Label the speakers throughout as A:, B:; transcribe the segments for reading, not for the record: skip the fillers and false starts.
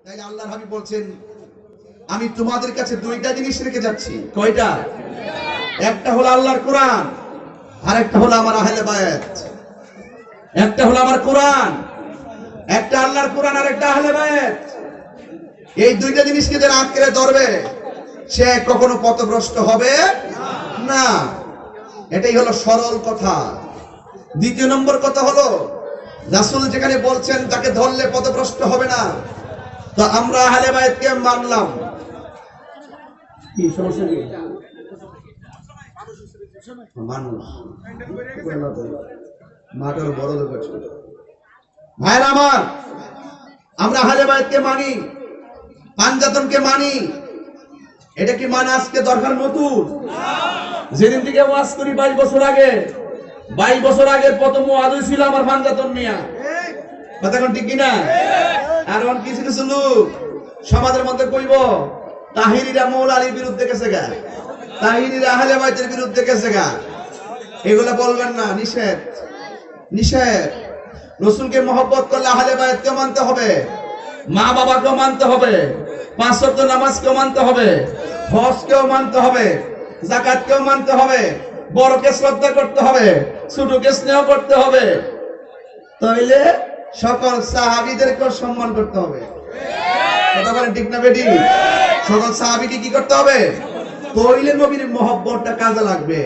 A: তাই আল্লাহর হাবিব বলছেন, আমি তোমাদের কাছে দুইটা জিনিস রেখে যাচ্ছি। কয়টা? একটা হলো আল্লাহর কোরআন, আর একটা হলো আমার আহলে বায়াত। একটা হলো আমার কোরআন, একটা আল্লাহর কোরআন, আর একটা আহলে বায়াত। এই দুইটা জিনিসকে যারা আঁকড়ে ধরবে সে কখনো পথভ্রষ্ট হবে না। এটাই হলো সরল কথা। দ্বিতীয় নম্বর কথা হলো, রাসূল যেখানে বলছেন তাকে ধরলে পথভ্রষ্ট হবে না, তো আমরা আহলে বায়াতকে মানলাম। কি সমস্যা কি? মানুষ মাটার বড় লোক আছে। ভাইরা আমার, আমরা আহলে বায়াতকে মানি, পাঞ্জাতনকে মানি। এটা কি মানে আজকে দরকার নতুন? যেদিন থেকে ওয়াজ করি 22 বছর আগে, 22 বছর আগে প্রথম ওয়াজ ছিল আমার পাঞ্জাতন নিয়া। কথা কোন ঠিক কিনা? আর অন কিছু কিছু লোক সমাজের মধ্যে কইব তাহিরিরা মৌলা আলীর বিরুদ্ধে গেছে গা, তাহিরিরা আহলে বায়াতের বিরুদ্ধে গেছে গা। এগুলা বলবেন না, নিষেধ, নিষেধ। রাসূলকে মহব্বত করলে আহলে বায়াতকে মানতে হবে, মা বাবাকেও মানতে হবে, 5 ওয়াক্ত নামাজকেও মানতে হবে, হজকেও মানতে হবে, যাকাতকেও মানতে হবে, বড়কে শ্রদ্ধা করতে হবে, ছোটকে স্নেহ করতে হবে। তাইলে সকল সাহাবীদেরকে সম্মান করতে হবে। কথা বলেন ঠিক না বেটি? সকল সাহাবীকে কি করতে হবে? তাইলে নবীর মহব্বতটা কাজে লাগবে।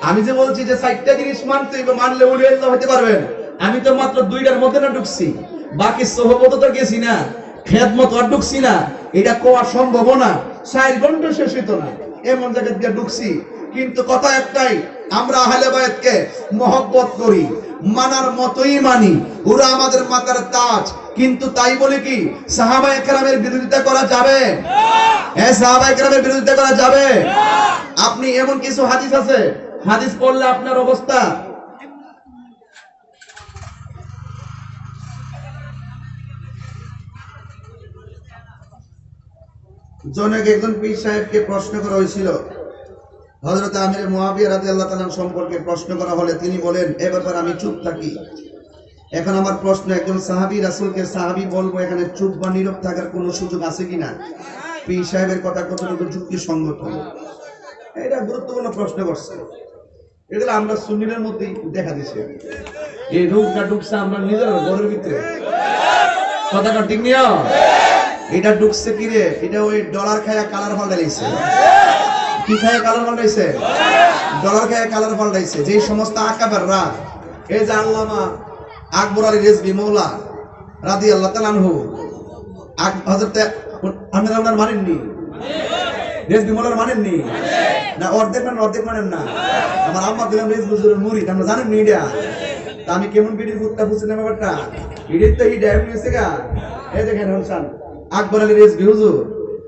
A: আমি যে বলছি যে 4টা জিনিস মানতে হবে, মানলে ওলি আল্লাহ হতে পারবেন। আমি তো মাত্র 2টার মধ্যে না ঢুকছি, বাকি সোহবত তো গেছি না, খেদমত আর ঢুকছি না। এটা কোয়া সম্ভব না, 4 ঘন্টা শেষ হইতো না এমন জায়গায় গিয়ে ঢুকছি। কিন্তু কথা একটাই, আমরা আহলে বায়াতকে মহব্বত করি, মানার মতোই মানি। ওরা আমাদের মাথার তাজ। কিন্তু তাই বলে কি সাহাবায়ে কেরামের বিরোধিতা করা যাবে? হ্যাঁ, সাহাবায়ে কেরামের বিরোধিতা করা যাবে। আপনি এমন কিছু হাদিস আছে, হাদিস পড়লে আপনার অবস্থা, জনক একজন পীর সাহেবকে প্রশ্ন করা হয়েছিল হযরত আমির মুয়াবিয়া রাদিয়াল্লাহু তাআলা সম্পর্কে। প্রশ্ন করা হলে তিনি বলেন, এ ব্যাপারে আমি চুপ থাকি। এখন আমার প্রশ্ন, একজন সাহাবী রাসূলকে সাহাবী বলবো, এখানে চুপ বা নীরব থাকার কোনো সুযোগ আছে কিনা? পীর সাহেবের কথা কতটুকু যুক্তিসঙ্গত? এটা গুরুত্বপূর্ণ প্রশ্ন করছে। এগুলো আমরা সুন্নিদের মধ্যেই দেখা দিছে। এই রূপটা ঢুকছে আমরা নিজের ঘরের ভিতরে। কথাটা ঠিক নিও। এটা ঢুকছে কি রে? এটা ওই ডলার খায়া কালার পাল্টাইছে। কি খায়া কালার পাল্টাইছে? ডলার খায়া কালার পাল্টাইছে। যে সমস্ত আকাবেররা, এই যে আল্লামা আকবর আলী রেজভী মওলা রাদিয়াল্লাহু তাআলা আনহু, হযরত আমির আল্লাহর মানেননি, রেজভী মওলার মানেননি না? অর্ধেক মানেন না। আমার আম্মা দিলাম রেজভী হুজুরের মুরিদ, আমরা জানেন নি এটা? তা আমি কেমন বিড়ির ফুটটা বুঝছি না ব্যাপারটা? এটাই তো এই ড্যাম হয়েছে গা। এই দেখেন হোসেন আকবর আলী রেজভী হুজুর,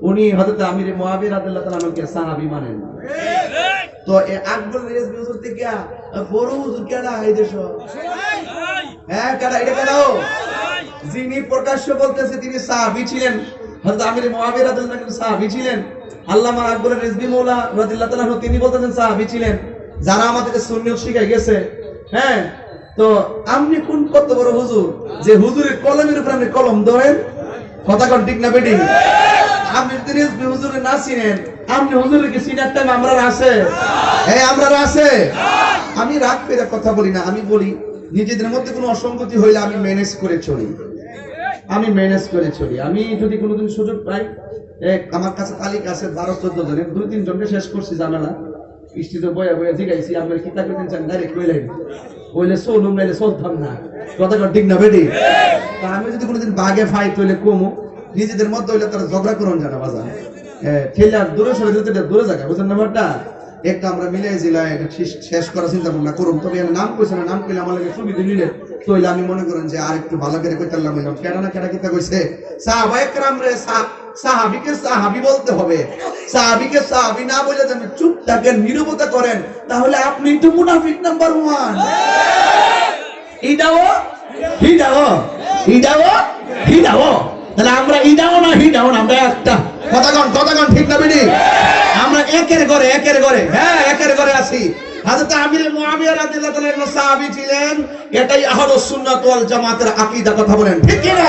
A: উনি হযরত আমির মুয়াবিয়া রাদিয়াল্লাহু তাআলা আনহুকে সাহাবী মানেন। তো এই আকবর আলী রেজভী হুজুর থেকে বড় হুজুর কেডা এই দেশ? হ্যাঁ, কেডা? এটা কেডা? যিনি প্রকাশ্য বলতেছে তিনি সাহাবী ছিলেন, হযরত আমির মুয়াবিয়া রাদিয়াল্লাহু তাআলা সাহাবী ছিলেন। আল্লামা আকবর আলী রেজভী মওলা রাদিয়াল্লাহু তাআলা আনহু তিনি বলতেছেন সাহাবী ছিলেন, যারা আমাদেরকে সুন্নিয়ত শিখাই গেছে। হ্যাঁ, তো আপনি কোন কত বড় হুজুর যে হুজুরের কলমের উপর আপনি কলম ধরেন? কথা কোন ঠিক না বেটি? আপনি যদি হুজুরে না চিনেন, আপনি হুজুরের কি চিনার টাইম আমরা আছে? এই আমরা আছে। আমি রাগ করে কথা বলি না, আমি বলি নিজেদের মধ্যে কোনো অসঙ্গতি হইলে আমি ম্যানেজ করে চলি, আমি ম্যানেজ করে চলি। আমি যদি কোনোদিন সুযোগ পাই, আমার কাছে তালিকা আছে 12-14 জনের, 2-3 জনকে শেষ করছি ঝামেলা। স্টেজে বয়া বয়া জিগাইছি, আপনার কিতা করতেন চান ডাইরেক্ট কইলেন, কইলে চলুম নাইলে চলতাম না। কথা ঠিক না বেটি? তা আমি যদি কোনোদিন বাগে ফাইট হইলে কমু, নিজেদের মধ্যে হইলে তারা ঝগড়া করুন জানা বাজার ঠেলে দূরে সরে দিতে দূরে জায়গা, বুঝলেন ব্যাপারটা? একটা আমরা মিলে জেলায় শেষ করার চিন্তা ভাবনা করুন। তবে নাম কইছে না, নাম কইলে আমার লাগে সুবিধা নিলে তইলে আমি মনে করেন যে আর একটু ভালো করে কইতাম। কেডা না কেডা কিতা কইছে? সাহাবায়ে কেরাম রে সাহাবীকে সাহাবী বলতে হবে। সাহাবীকে সাহাবী না বলে যদি চুপ থাকেন, নীরবতা করেন, তাহলে আপনি তো মুনাফিক নাম্বার 1। ইদাও হিদাও, ইদাও হিদাও। তাহলে আমরা ইদাও না হিদাও না, আমরা একটা। কথাগণ ঠিক না বেটি? আমরা একের ঘরে হ্যাঁ একের ঘরে আছি। হযরত আমির মুয়াবিয়া রাদিয়াল্লাহু তাআলা একজন সাহাবী ছিলেন। এটাই আহলুস সুন্নাত ওয়াল জামাতের আকীদা। কথা বলেন ঠিক কি না?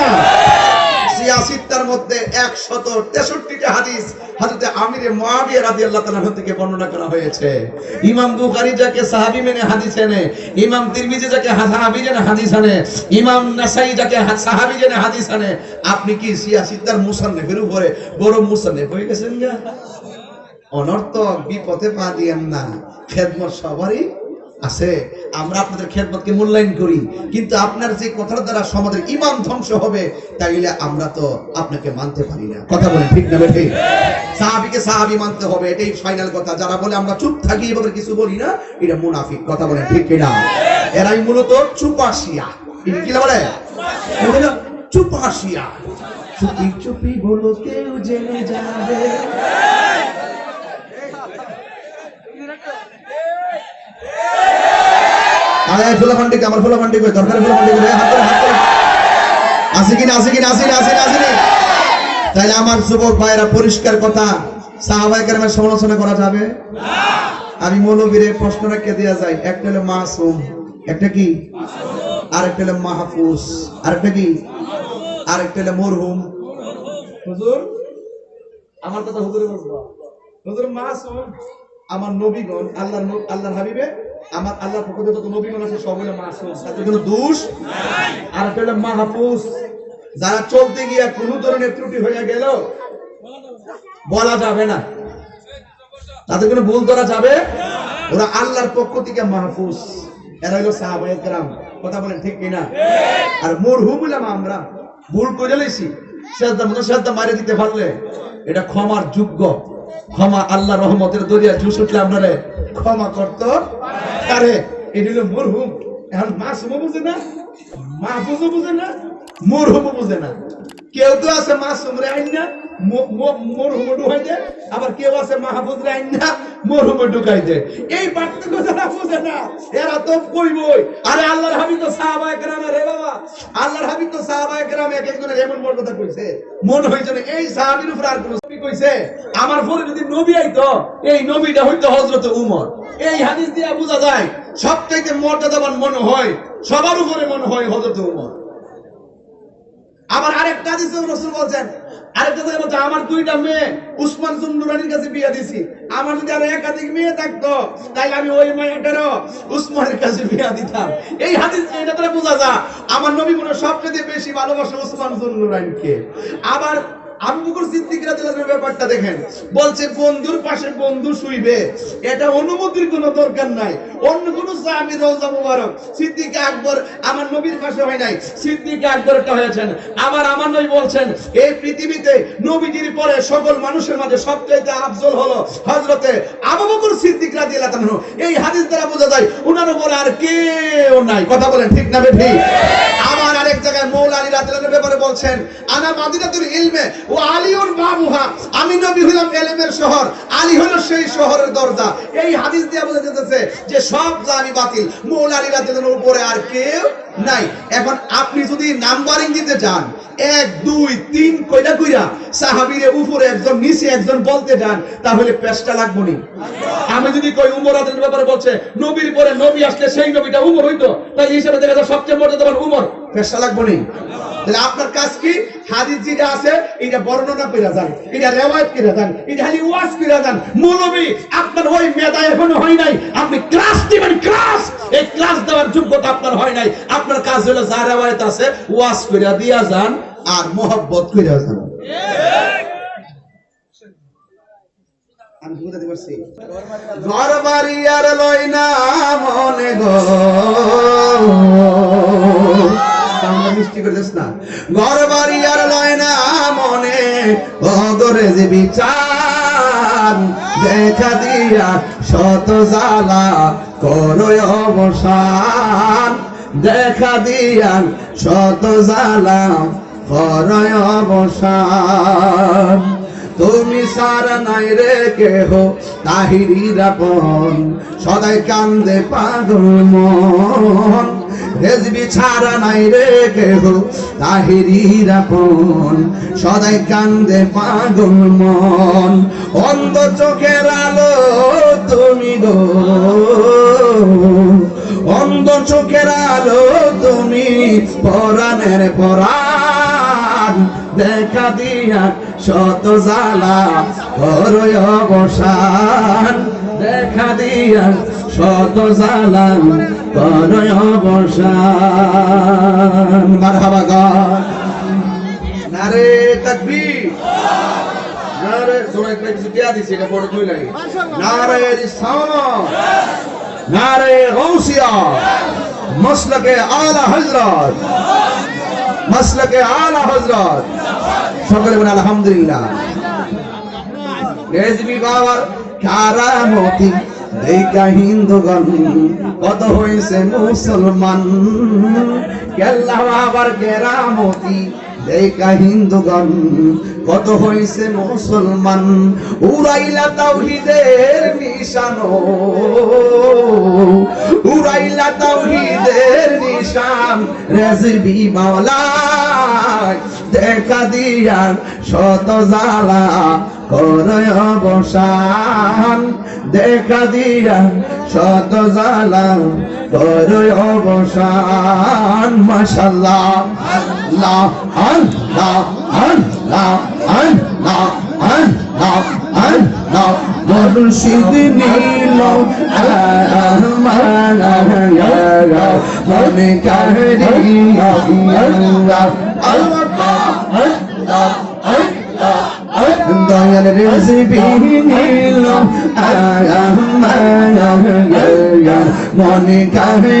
A: সিয়াসিত্তার মধ্যে 163টা হাদিস হযরত আমির মুয়াবিয়া রাদিয়াল্লাহু তাআলা থেকে বর্ণনা করা হয়েছে। ইমাম বুখারী যাকে সাহাবী মেনে হাদিস আনে, ইমাম তিরমিজি যাকে সাহাবী জেনে হাদিস আনে, ইমাম নাসাই যাকে সাহাবী জেনে হাদিস আনে, আপনি কি সিয়াসিত্তার মুসান্নিফের উপরে বড় মুসান্নিফ হয়ে গেছেন না? অনর্থক বিপদে পা দিয়েন না। খেদমত সবারই আছে, আমরা আপনাদের খেদমতকে মূল্যায়ন করি, কিন্তু আপনার যে কথার দ্বারা সমাজের ঈমান ধ্বংস হবে তাইলে আমরা তো আপনাকে মানতে পারি না। কথা বলেন ঠিক না ঠিক? সাহাবীকে সাহাবী মানতে হবে, এটাই ফাইনাল কথা। যারা বলে আমরা চুপ থাকি এভাবে কিছু বলি না, এটা মুনাফিক। কথা বলেন ঠিক কিনা? এরাই মূলত চুপাশিয়া। কি বলে? চুপাশিয়া। চুপি চুপি বলো কেউ জেনে যাবে। আয় ফুলাফান্ডি, আমার ফুলাফান্ডি কই? দরকার ফুলাফান্ডি কই? হাত ধরে হাত ধরে। আসি কিনা আসি কিনা আসি না আসি না আসি না? তাইলে আমার যুবক ভাইরা পরিষ্কার কথা, সাহাবায়ে কেরামের সমালোচনা করা যাবে না। আমি মৌলবীরে প্রশ্ন রেখে দেয়া যায়, একটা হলো মাসুম, একটা কি মাসুম, আরেকটা হলো মাহফুজ, আরেকটা কি আরেকটা হলো মরহুম। হুজুর আমার কথা হুজুরে বলবো, হুজুর মাসুম আমার নবীগণ, আল্লাহর হাবিবে আমার আল্লাহর পক্ষ থেকে যত নবীগণ আছে সব হলো মাসুম, তাদের কোনো দোষ নাই। আর একটা হলো মাহফুজ, যারা চলতে গিয়ে কোনো ধরনের ত্রুটি হয়ে গেল বলা যাবে না, তাদের কোনো ভুল ধরা যাবে না, ওরা আল্লাহর পক্ষ থেকে মাহফুজ। এরা হলো সাহাবায়ে কেরাম। কথা বলেন ঠিক কিনা? আর মরহুম হলাম আমরা, ভুল করে লইছি, সেজদা মারে দিতে পারলে এটা ক্ষমার যোগ্য। ক্ষমা আল্লাহর রহমতের দরিয়া জুস উঠলে আপনারে ক্ষমা করতে পারে। এটা হলো মরহুম। এখন মাসুম বুঝে না, মাহফুজ বুঝে না, মরহুম বুঝে না। কেউ তো আছে মাসুম রে আইন না মরহুম ঢুকাই দেয়, আবার কেউ আছে মাহফুজ রে আইন না মরহুম ঢুকাই দেয়। এই পার্থক্য যারা বুঝে না এরা তো কইবই, আরে আল্লাহর হাবিব তো সাহাবায়ে কেরামের, রে বাবা আল্লাহর হাবিব তো সাহাবায়ে কেরাম এক একজনের এমন মর্যাদা কইছে, মন হইছে না এই সাহাবীর উপর আর কোন নবী কইছে আমার পরে যদি নবী আইতো এই নবীটা হইতো হযরত উমর। এই হাদিস দিয়া বোঝা যায় সবথেকে মর্যাদাবান মনে হয়, সবার উপরে মনে হয় হযরত উমর। আবার আরেকটা হাদিসে রাসূল বলেন, আরেকটা জায়গায় বলছে আমার দুইটা মেয়ে উসমান জুন্নুরানির কাছে বিয়ে দিছি, আমার যদি আর একাধিক মেয়ে থাকতো তাহলে আমি ওই মেয়েটারও উসমানের কাছে বিয়ে দিতাম। এই হাদিস এটা দ্বারা বোঝা যায় আমার নবী মনে সবচেয়ে বেশি ভালোবাসে উসমান জুন্নুরানিকে। আবার আবু বকর সিদ্দিক রাদিয়াল্লাহু আনহুর ব্যাপারটা দেখেন, বলছে বন্ধুর পাশে বন্ধু শুইবে, এটা অনুমতির কোনো দরকার নাই। অন্য কোন সাহাবী রওজা মুবারক সিদ্দিক আকবর আমার নবীর পাশে হয় নাই, সিদ্দিক আকবরটা হয়েছেন। আবার আমার নবী বলছেন এই পৃথিবীতে নবীজির পরে সকল মানুষের মাঝে সবচেয়ে আফজল হলো হযরতে আবু বকর সিদ্দিক রাদিয়াল্লাহু আনহু। এই হাদিস দ্বারা বোঝা যায় উনার উপরে আর কেউ নাই। কথা বলেন ঠিক না বেঠিক? আবার আরেক জায়গায় মৌলা আলী রাদিয়াল্লাহু আনহুর ব্যাপারে বলছেন আনা মাদিনাতুল ইলমে ও আলীউর বাবুহা, আমি নবী হলাম ইলমের শহর, আলী হলো সেই শহরের দরজা। এই হাদিস দিয়ে বোঝা যাচ্ছে যে সব জানি বাতিল, মৌলা আলী রাদিয়াল্লাহু আনহুর উপরে আর কেউ নাই। এখন আপনি যদি নাম্বারিং দিতে চান 1 2 3 কয়টা কইরা সাহাবীর উপরে একজন নিচে একজন বলতে যান তাহলে পেশটা লাগবে না। আমি যদি কই উমর রাদিয়াল্লাহু ব্যাপারে বলছে নবীর পরে নবী আসলে সেই নবীটা উমর হইতো, তাই হিসাবে দেখা যায় সবচেয়ে মর্যাদাবান উমর, পেশটা লাগবে না। তাহলে আপনার কাজ কি? হাদিস যেটা আছে এটা বর্ণনা কইরা যান, এটা রিওয়ায়াত কইরা যান, এটা খালি ওয়াজ কইরা যান। মৌলবী আপনার ওই মেধা এখনো হয় নাই, আপনি ক্লাস দিবেন, ক্লাস এই ক্লাস দেওয়ার যোগ্যতা আপনার হয় নাই। আপনার কাজ হলো যা রিওয়ায়াত আছে ওয়াজ কইরা দিয়া যান আর মোহাব্বত কইরা যান। আমি বুঝাতে পারছি? ঘর বাড়ি আর লয় না মনে গো, আমরা মিষ্টি করে দিস না, ঘর বাড়ি আর লয় না মনে অগরে যে বিচার, দেখা দিয়া শত জ্বালা করো অবসান, দেখা দিয়া শত জ্বালা করো অবসান। তুমি সারা নাই রে কেহ তাহিরির আপন, সদাই কান্দে পাগল মন, রেজবি ছাড়া নাই রে কেহ তাহিরির আপন, সদাই কান্দে পাগল মন। অন্ধ চোখের আলো তুমি গো, অন্ধ চোখের আলো তুমি পরাণের পরাণ, দেখা দিয়া শত জ্বালা করই অবসান দেখা দিয়া শত জ্বালা করই অবসান মারহাবা গান নারে তাকবীর নারে জোরে কিছু দিয়া দিছি এটা বড় কই লাগে নারে রিসালাত নারে গাউসিয়া মাসলাকে আলা হযরত মাসলাকে আলা হযরত সকলে বলেন আলহামদুলিল্লাহ রেজবি বাবার কারামতি দেখা হিন্দুগণ কত হয়েছে মুসলমান কেল্লা বাবার কেরামতি দেখা হিন্দুগণ কত হয়েছে মুসলমান উড়াইলা তাওহীদের নিশানো উড়াইলা তাওহীদের নিশান রেজবি মাওলা দেখা দিয়া শত জ্বালা করে অবসান দেখা দিয়া শত জ্বালা করে অবসান মাশাআল্লাহ আল্লাহ আল্লাহ আল্লাহ আল্লাহ আল্লাহ আল্লাহ মুর্শিদ নীল মনে কারি আল্লাহ আল্লাহ দয়াল রেজবি নীল মনে কারি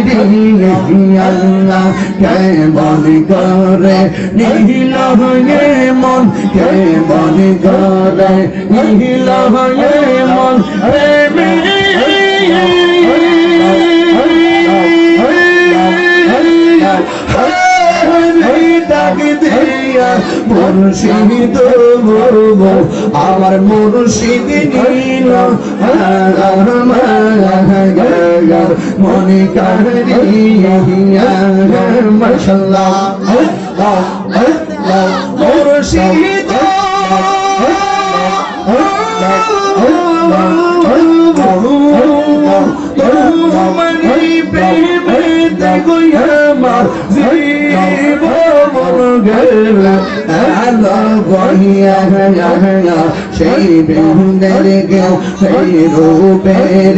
A: আল্লাহ কেমন করে নীল হয়ে মন কেমন করে নীল হয়ে মন মুর্শিদ আমার মুর্শিদ নীল মনে কারিয়া মাশাআল্লাহ মুর্শিদ তোমারি প্রেমে দেখো আমার সেই বিহুদের কেউ সেই রূপের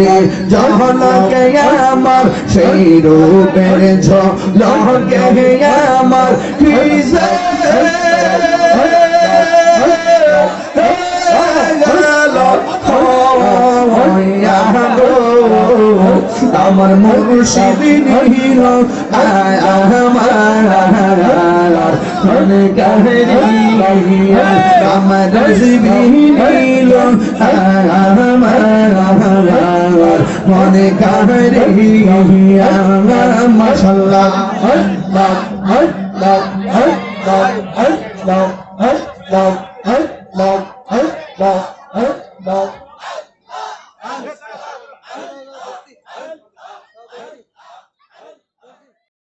A: ঝলকে আমার সেই রূপের ঝলকে আমার আমার মুর্শিদ নীল মনে কারিয়া আমার রেজবি নীল মনে কারিয়া মাশাআল্লাহ আল্লাহ আল্লাহ আল্লাহ আল্লাহ আল্লাহ